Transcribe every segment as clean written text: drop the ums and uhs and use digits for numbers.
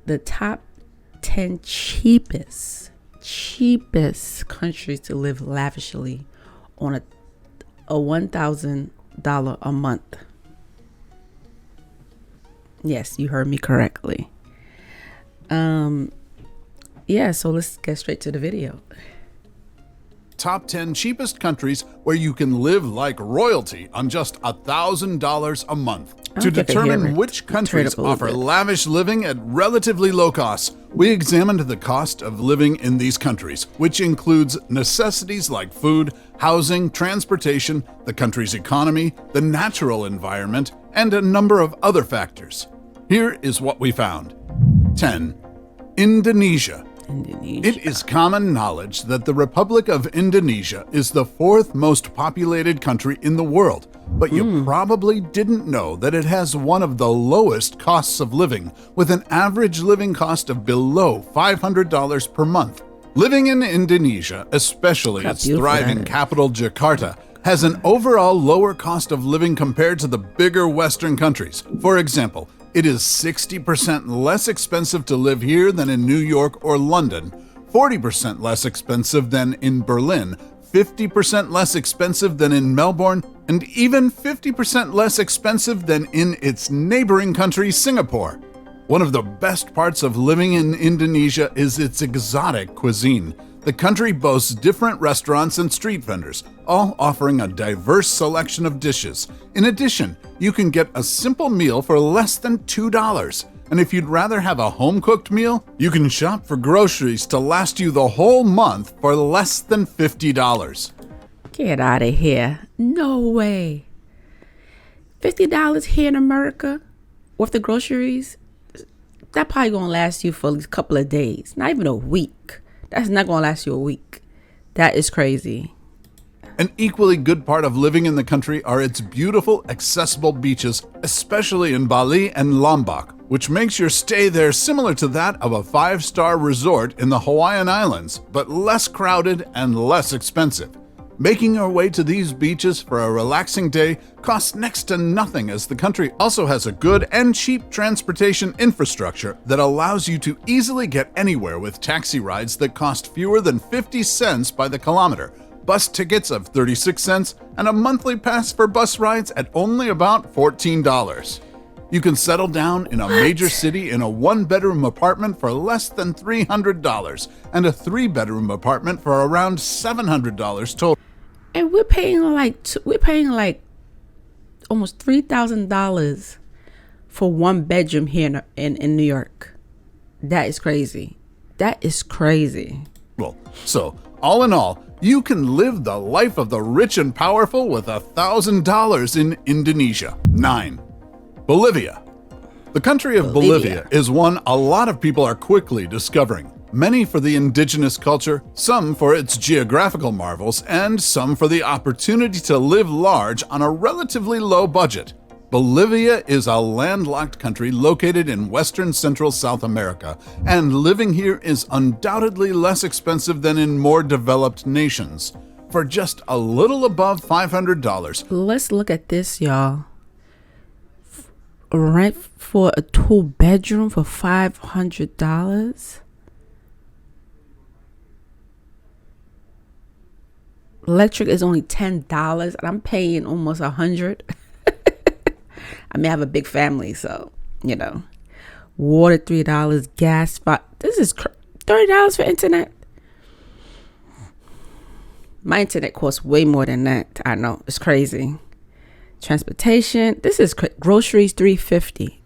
the top 10 cheapest countries to live lavishly on a $1,000 a month. Yes, you heard me correctly. Yeah, so let's get straight to the video. Top 10 cheapest countries where you can live like royalty on just $1,000 a month. To determine which countries offer lavish living at relatively low costs, we examined the cost of living in these countries, which includes necessities like food, housing, transportation, the country's economy, the natural environment, and a number of other factors. Here is what we found. 10. Indonesia. It is common knowledge that the Republic of Indonesia is the 4th most populated country in the world, but you probably didn't know that it has one of the lowest costs of living, with an average living cost of below $500 per month. Living in Indonesia, especially its thriving capital Jakarta, has an overall lower cost of living compared to the bigger Western countries. For example, it is 60% less expensive to live here than in New York or London, 40% less expensive than in Berlin, 50% less expensive than in Melbourne, and even 50% less expensive than in its neighboring country, Singapore. One of the best parts of living in Indonesia is its exotic cuisine. The country boasts different restaurants and street vendors, all offering a diverse selection of dishes. In addition, you can get a simple meal for less than $2. And if you'd rather have a home-cooked meal, you can shop for groceries to last you the whole month for less than $50. Get out of here. No way. $50 here in America with the groceries, that probably gonna last you for a couple of days, not even a week. That's not gonna last you a week. That is crazy. An equally good part of living in the country are its beautiful, accessible beaches, especially in Bali and Lombok, which makes your stay there similar to that of a 5-star resort in the Hawaiian Islands, but less crowded and less expensive. Making your way to these beaches for a relaxing day costs next to nothing, as the country also has a good and cheap transportation infrastructure that allows you to easily get anywhere with taxi rides that cost fewer than 50 cents by the kilometer, bus tickets of 36 cents, and a monthly pass for bus rides at only about $14. You can settle down in a major city in a 1-bedroom apartment for less than $300 and a 3-bedroom apartment for around $700 total. And we're paying like almost $3,000 for 1 bedroom here in New York. That is crazy. That is crazy. Well, so all in all, you can live the life of the rich and powerful with $1,000 in Indonesia. 9. Bolivia. The country of Bolivia is one a lot of people are quickly discovering. Many for the indigenous culture, some for its geographical marvels, and some for the opportunity to live large on a relatively low budget. Bolivia is a landlocked country located in western central South America, and living here is undoubtedly less expensive than in more developed nations. For just a little above $500. Let's look at this, y'all. Rent for a 2-bedroom for $500. Electric is only $10, and I'm paying almost $100. I mean, I have a big family, so you know. Water $3, gas $5. This is $30 for internet. My internet costs way more than that. I know, it's crazy. Transportation. This is groceries $3.50.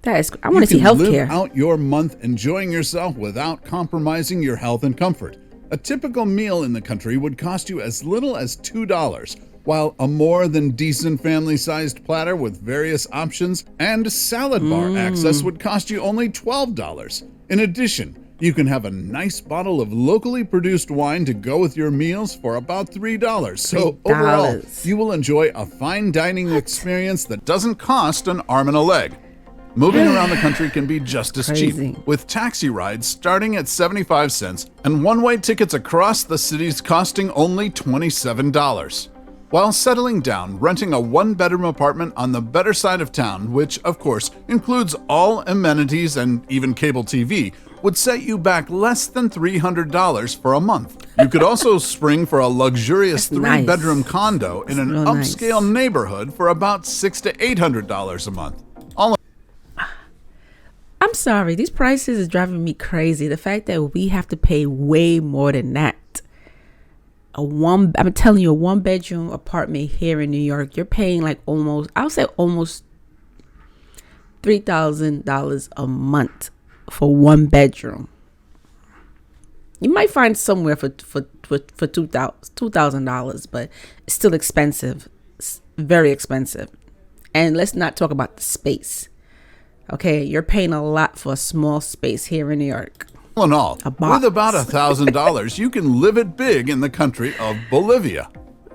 That is. I want to see healthcare. Live out your month enjoying yourself without compromising your health and comfort. A typical meal in the country would cost you as little as $2, while a more than decent family-sized platter with various options and salad bar access would cost you only $12. In addition, you can have a nice bottle of locally produced wine to go with your meals for about $3. So overall, you will enjoy a fine dining experience that doesn't cost an arm and a leg. Moving around the country can be just as cheap, with taxi rides starting at 75 cents and one-way tickets across the cities costing only $27. While settling down, renting a one-bedroom apartment on the better side of town, which of course includes all amenities and even cable TV, would set you back less than $300 for a month. You could also spring for a luxurious three-bedroom condo in an upscale neighborhood for about $600 to $800 a month. I'm sorry, these prices is driving me crazy. The fact that we have to pay way more than that. I'm telling you, a one-bedroom apartment here in New York, you're paying like almost $3,000 a month for one bedroom. You might find somewhere for $2,000, but it's still expensive. It's very expensive. And let's not talk about the space. Okay, you're paying a lot for a small space here in New York. All in all, with about $1,000, you can live it big in the country of Bolivia.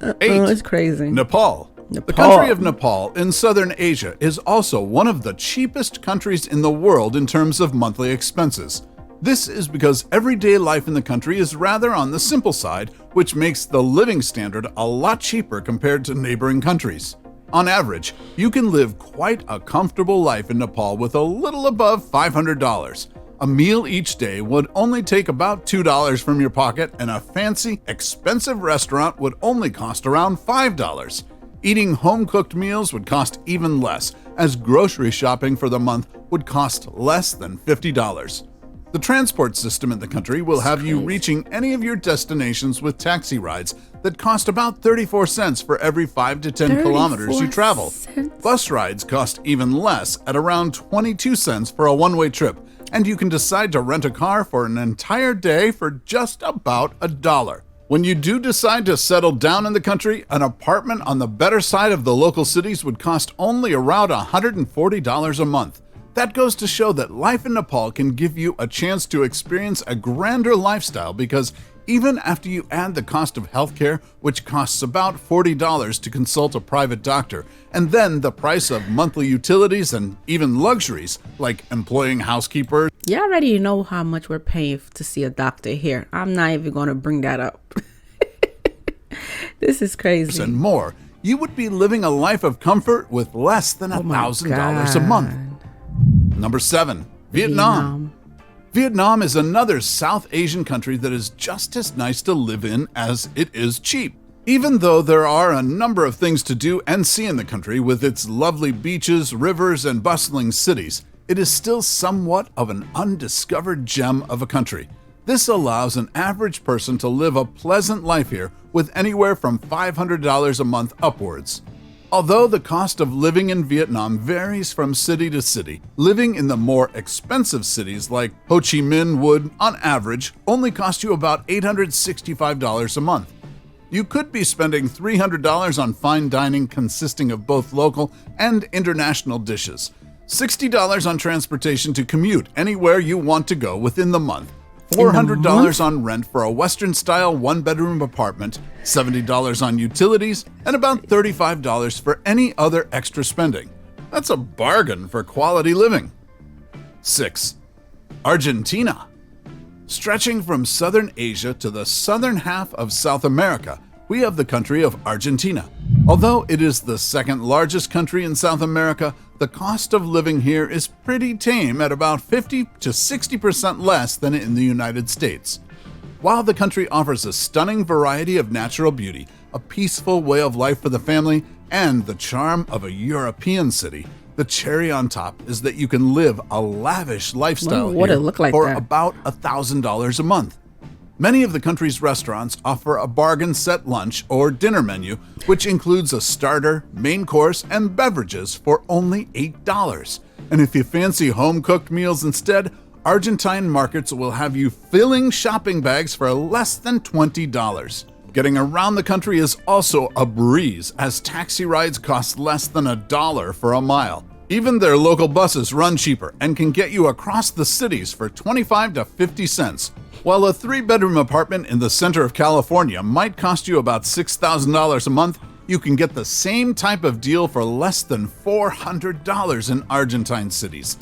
8. It's crazy. Nepal. The country of Nepal in southern Asia is also one of the cheapest countries in the world in terms of monthly expenses. This is because everyday life in the country is rather on the simple side, which makes the living standard a lot cheaper compared to neighboring countries. On average, you can live quite a comfortable life in Nepal with a little above $500. A meal each day would only take about $2 from your pocket, and a fancy, expensive restaurant would only cost around $5. Eating home-cooked meals would cost even less, as grocery shopping for the month would cost less than $50. The transport system in the country will have you reaching any of your destinations with taxi rides that cost about 34 cents for every 5 to 10 kilometers you travel. Bus rides cost even less at around 22 cents for a one-way trip, and you can decide to rent a car for an entire day for just about $1. When you do decide to settle down in the country, an apartment on the better side of the local cities would cost only around $140 a month. That goes to show that life in Nepal can give you a chance to experience a grander lifestyle, because even after you add the cost of healthcare, which costs about $40 to consult a private doctor, and then the price of monthly utilities and even luxuries like employing housekeepers. You already know how much we're paying to see a doctor here. I'm not even going to bring that up. This is crazy. And more, you would be living a life of comfort with less than $1,000 a month. Number 7, Vietnam. Vietnam is another South Asian country that is just as nice to live in as it is cheap. Even though there are a number of things to do and see in the country with its lovely beaches, rivers, and bustling cities, it is still somewhat of an undiscovered gem of a country. This allows an average person to live a pleasant life here with anywhere from $500 a month upwards. Although the cost of living in Vietnam varies from city to city, living in the more expensive cities like Ho Chi Minh would, on average, only cost you about $865 a month. You could be spending $300 on fine dining consisting of both local and international dishes, $60 on transportation to commute anywhere you want to go within the month, $400 on rent for a Western-style one-bedroom apartment, $70 on utilities, and about $35 for any other extra spending. That's a bargain for quality living. 6. Argentina. Stretching from southern Asia to the southern half of South America, we have the country of Argentina. Although it is the second largest country in South America, the cost of living here is pretty tame at about 50 to 60% less than in the United States. While the country offers a stunning variety of natural beauty, a peaceful way of life for the family, and the charm of a European city, the cherry on top is that you can live a lavish lifestyle here for about $1,000 a month. Many of the country's restaurants offer a bargain set lunch or dinner menu, which includes a starter, main course, and beverages for only $8. And if you fancy home-cooked meals instead, Argentine markets will have you filling shopping bags for less than $20. Getting around the country is also a breeze, as taxi rides cost less than $1 for a mile. Even their local buses run cheaper and can get you across the cities for 25 to 50 cents. While a 3-bedroom apartment in the center of California might cost you about $6,000 a month, you can get the same type of deal for less than $400 in Argentine cities.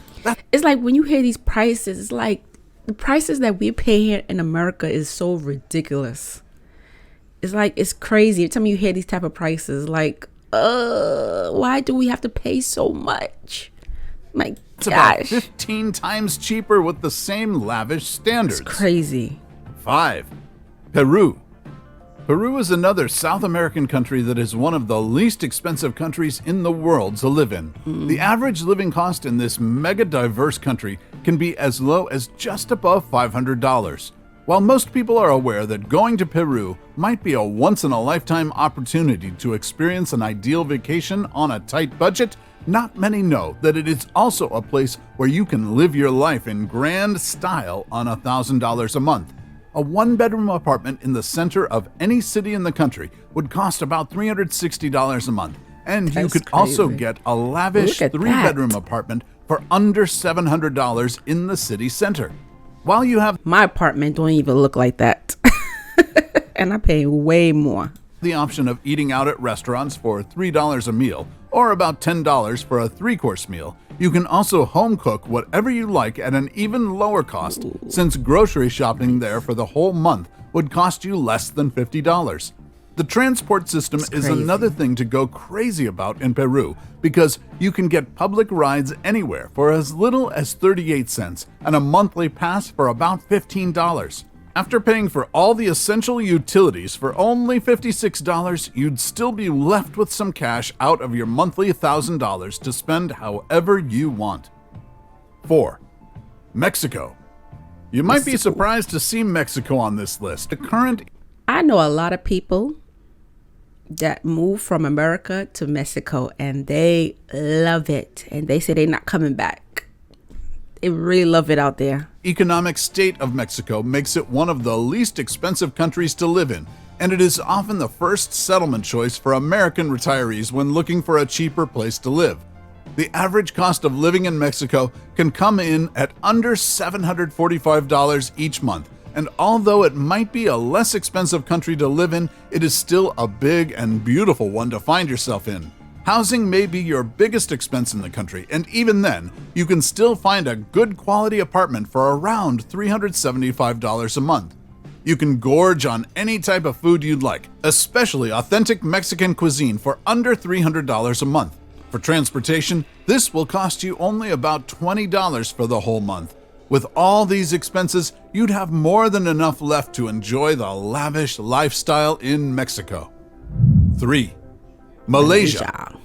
It's like when you hear these prices, it's like the prices that we pay here in America is so ridiculous. It's like, it's crazy. Every time you hear these type of prices, like, why do we have to pay so much? My It's about gosh. 15 times cheaper with the same lavish standards. It's crazy. 5. Peru. Peru is another South American country that is one of the least expensive countries in the world to live in. The average living cost in this mega diverse country can be as low as just above $500. While most people are aware that going to Peru might be a once-in-a-lifetime opportunity to experience an ideal vacation on a tight budget, not many know that it is also a place where you can live your life in grand style on $1,000 a month. A one-bedroom apartment in the center of any city in the country would cost about $360 a month, and you That's could also get a lavish Look at three-bedroom that. apartment for under $700 in the city center. While you have My apartment don't even look like that. And I pay way more. the option of eating out at restaurants for $3 a meal, or about $10 for a 3-course meal, you can also home cook whatever you like at an even lower cost, since grocery shopping there for the whole month would cost you less than $50. The transport system is crazy. another thing to go crazy about in Peru, because you can get public rides anywhere for as little as 38 cents and a monthly pass for about $15. After paying for all the essential utilities for only $56, you'd still be left with some cash out of your monthly $1,000 to spend however you want. 4. Mexico. You might be surprised to see Mexico on this list. The current I know a lot of people that move from America to Mexico, and they love it. And they say they're not coming back. They really love it out there. economic state of Mexico makes it one of the least expensive countries to live in, and it is often the first settlement choice for American retirees when looking for a cheaper place to live. The average cost of living in Mexico can come in at under $745 each month, and although it might be a less expensive country to live in, it is still a big and beautiful one to find yourself in. Housing may be your biggest expense in the country, and even then, you can still find a good quality apartment for around $375 a month. You can gorge on any type of food you'd like, especially authentic Mexican cuisine for under $300 a month. For transportation, this will cost you only about $20 for the whole month. With all these expenses, you'd have more than enough left to enjoy the lavish lifestyle in Mexico. 3. Malaysia.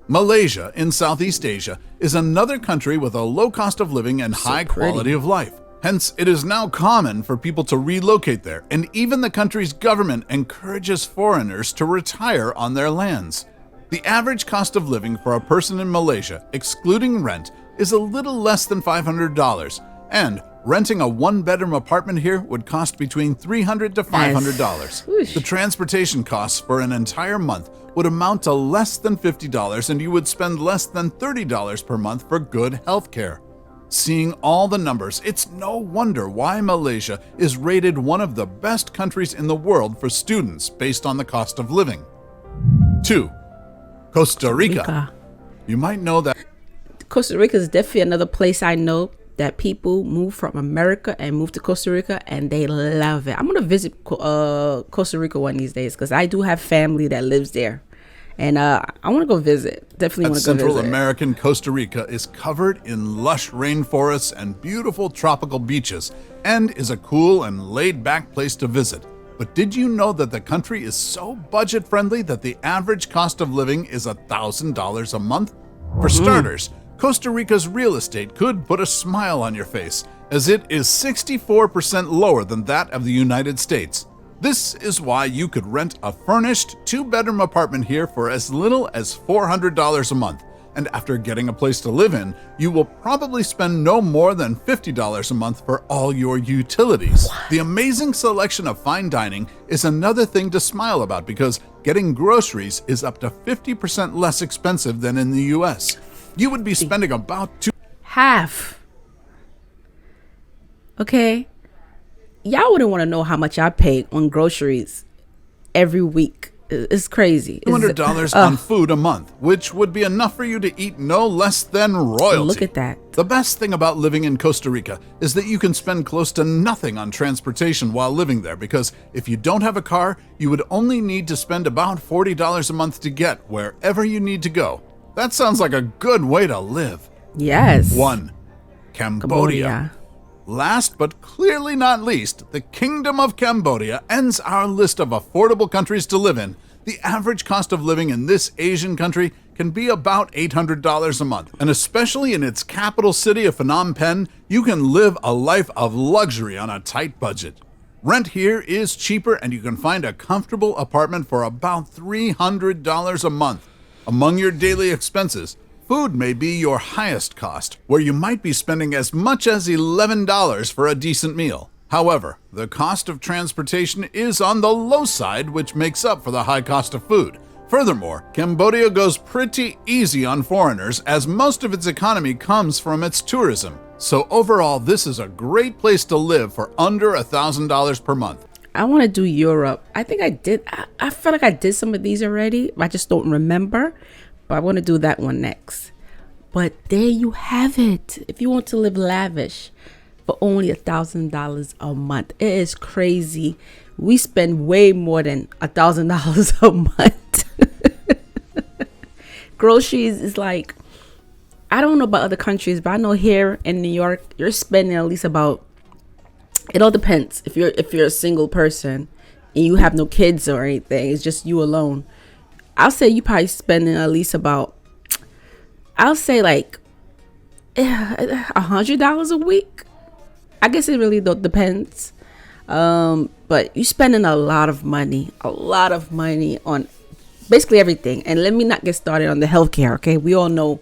Malaysia in Southeast Asia is another country with a low cost of living and high quality of life. Hence, it is now common for people to relocate there, and even the country's government encourages foreigners to retire on their lands. The average cost of living for a person in Malaysia, excluding rent, is a little less than $500, and renting a one-bedroom apartment here would cost between $300 to $500. The transportation costs for an entire month would amount to less than $50, and you would spend less than $30 per month for good health care. Seeing all the numbers, it's no wonder why Malaysia is rated one of the best countries in the world for students based on the cost of living. 2. Costa Rica. You might know that Costa Rica is definitely another place I know that people move from America and move to Costa Rica, and they love it. I'm going to visit Costa Rica one of these days, because I do have family that lives there. And I want to go visit. Definitely want to go visit. Central American Costa Rica is covered in lush rainforests and beautiful tropical beaches, and is a cool and laid-back place to visit. But did you know that the country is so budget-friendly that the average cost of living is $1,000 a month? For starters, Costa Rica's real estate could put a smile on your face, as it is 64% lower than that of the United States. This is why you could rent a furnished 2-bedroom apartment here for as little as $400 a month, and after getting a place to live in, you will probably spend no more than $50 a month for all your utilities. The amazing selection of fine dining is another thing to smile about, because getting groceries is up to 50% less expensive than in the US. You would be spending about half. Okay. Y'all wouldn't want to know how much I pay on groceries every week It's crazy. $200 on food a month, which would be enough for you to eat no less than royalty. Look at that. The best thing about living in Costa Rica is that you can spend close to nothing on transportation while living there, because if you don't have a car, you would only need to spend about $40 a month to get wherever you need to go. That sounds like a good way to live. Yes. 1. Cambodia. Last but clearly not least, the Kingdom of Cambodia ends our list of affordable countries to live in. The average cost of living in this Asian country can be about $800 a month. And especially in its capital city of Phnom Penh, you can live a life of luxury on a tight budget. Rent here is cheaper, and you can find a comfortable apartment for about $300 a month. Among your daily expenses, food may be your highest cost, where you might be spending as much as $11 for a decent meal. However, the cost of transportation is on the low side, which makes up for the high cost of food. Furthermore, Cambodia goes pretty easy on foreigners, as most of its economy comes from its tourism. So overall, this is a great place to live for under $1,000 per month. I want to do Europe. I think I did. I feel like I did some of these already. I just don't remember. But I want to do that one next. But there you have it. If you want to live lavish for only $1,000 a month, it is crazy. We spend way more than $1,000 a month. Groceries is like, I don't know about other countries, but I know here in New York, you're spending at least about, it all depends. If you're a single person and you have no kids or anything, it's just you alone, I'll say you probably spending at least about, I'll say like $100 a week. I guess it really depends. But you're spending a lot of money on basically everything. And let me not get started on the healthcare. Okay, we all know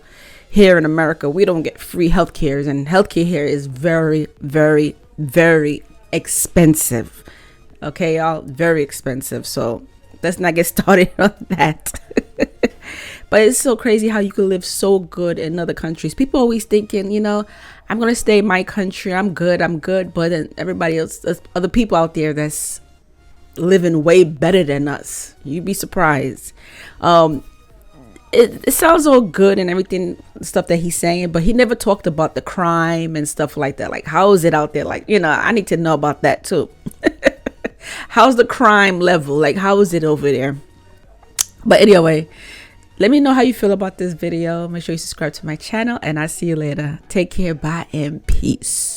here in America we don't get free healthcare, and healthcare here is very, very, very expensive. Okay, y'all, very expensive. So let's not get started on that. But it's so crazy how you can live so good in other countries. People always thinking, I'm going to stay in my country. I'm good. But then everybody else, there's other people out there that's living way better than us. You'd be surprised. It sounds all good and everything, stuff that he's saying, but he never talked about the crime and stuff like that. Like, how is it out there? Like, I need to know about that too. How's the crime level? Like, how is it over there? But anyway, let me know how you feel about this video. Make sure you subscribe to my channel, and I'll see you later. Take care. Bye and peace.